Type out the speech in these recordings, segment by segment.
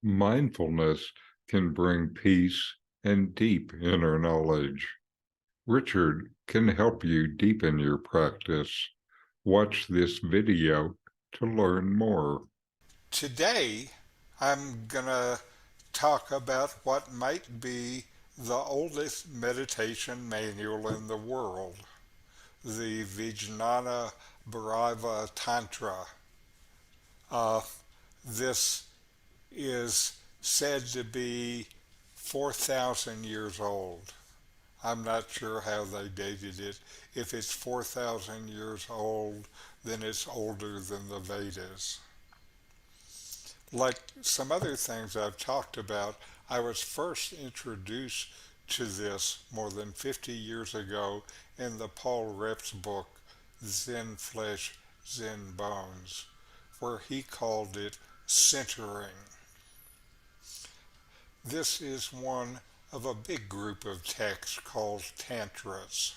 Mindfulness can bring peace and deep inner knowledge. Richard can help you deepen your practice. Watch this video to learn more. Today, I'm going to talk about what might be the oldest meditation manual in the world, the Vijnana Bhairava Tantra. Uh, this is said to be 4,000 years old. I'm not sure how they dated it. If it's 4,000 years old, then it's older than the Vedas. Like some other things I've talked about, I was first introduced to this more than 50 years ago in the Paul Reps book, Zen Flesh, Zen Bones, where he called it centering. This is one of a big group of texts called Tantras.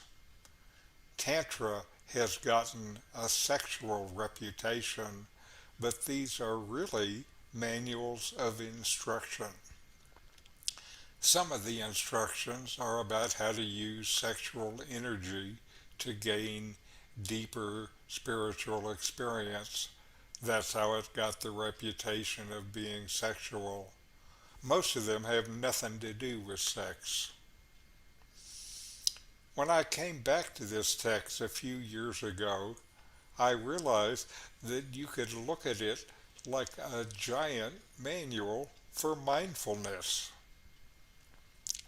Tantra has gotten a sexual reputation, but these are really manuals of instruction. Some of the instructions are about how to use sexual energy to gain deeper spiritual experience. That's how it got the reputation of being sexual. Most of them have nothing to do with sex. When I came back to this text a few years ago, I realized that you could look at it like a giant manual for mindfulness.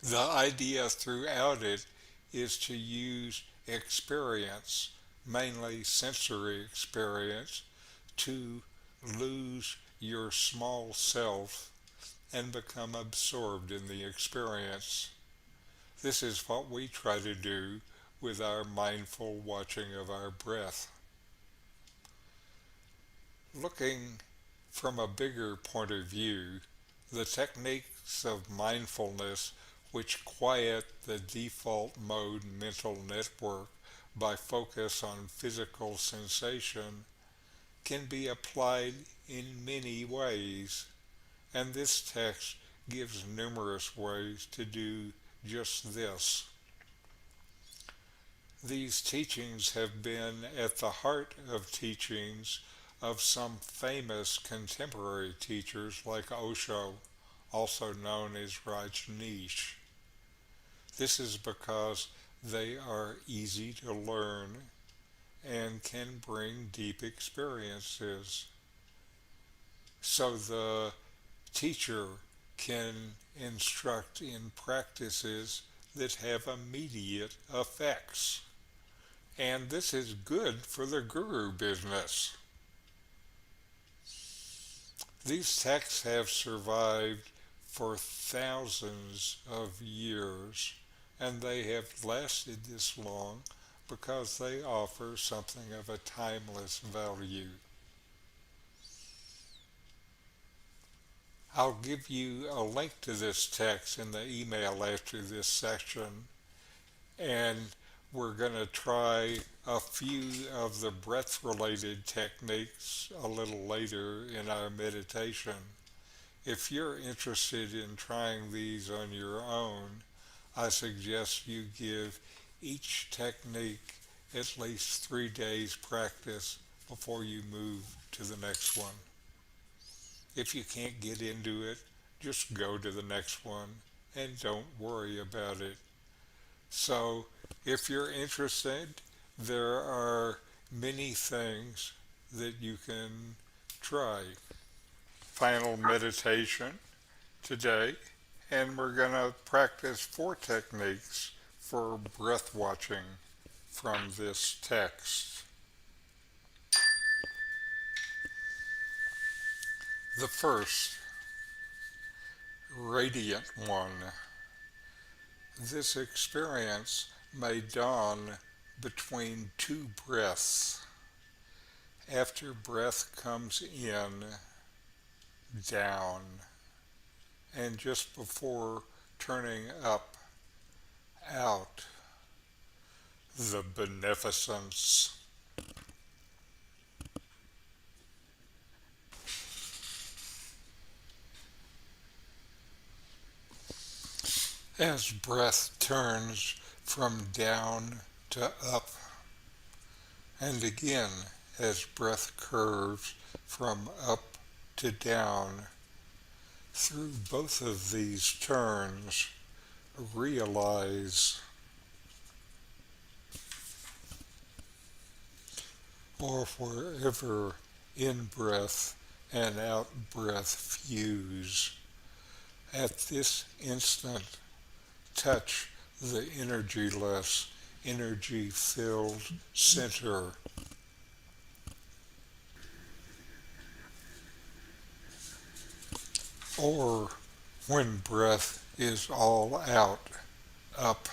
The idea throughout it is to use experience, mainly sensory experience, to lose your small self and become absorbed in the experience. This is what we try to do with our mindful watching of our breath. Looking from a bigger point of view, the techniques of mindfulness which quiet the default mode mental network by focus on physical sensation can be applied in many ways, and this text gives numerous ways to do just this. These teachings have been at the heart of teachings of some famous contemporary teachers like Osho, also known as Rajneesh. This is because they are easy to learn and can bring deep experiences. So the teacher can instruct in practices that have immediate effects. And this is good for the guru business. These texts have survived for thousands of years, and they have lasted this long because they offer something of a timeless value. I'll give you a link to this text in the email after this section, and we're going to try a few of the breath-related techniques a little later in our meditation. If you're interested in trying these on your own, I suggest you give each technique at least 3 days practice before you move to the next one. If you can't get into it, just go to the next one and don't worry about it. So, if you're interested, there are many things that you can try. Final meditation today, and we're going to practice 4 techniques for breath watching from this text. The first, radiant one. This experience may dawn between 2 breaths. After breath comes in, down, and just before turning up, out, the beneficence. as breath turns from down to up, and again as breath curves from up to down. Through both of these turns, realize, or wherever in-breath and out-breath fuse, at this instant, touch the energyless, energy-filled center. Or when breath is all out, up,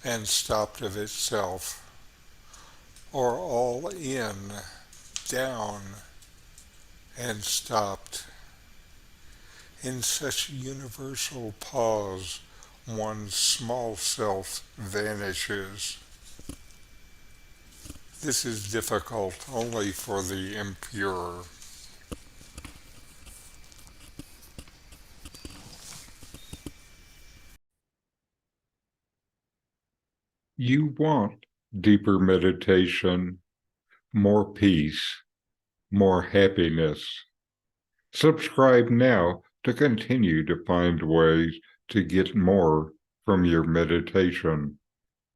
and stopped of itself, or all in, down, and stopped. In such universal pause, one's small self vanishes. This is difficult only for the impure. You want deeper meditation, more peace, more happiness. Subscribe now to continue to find ways to get more from your meditation.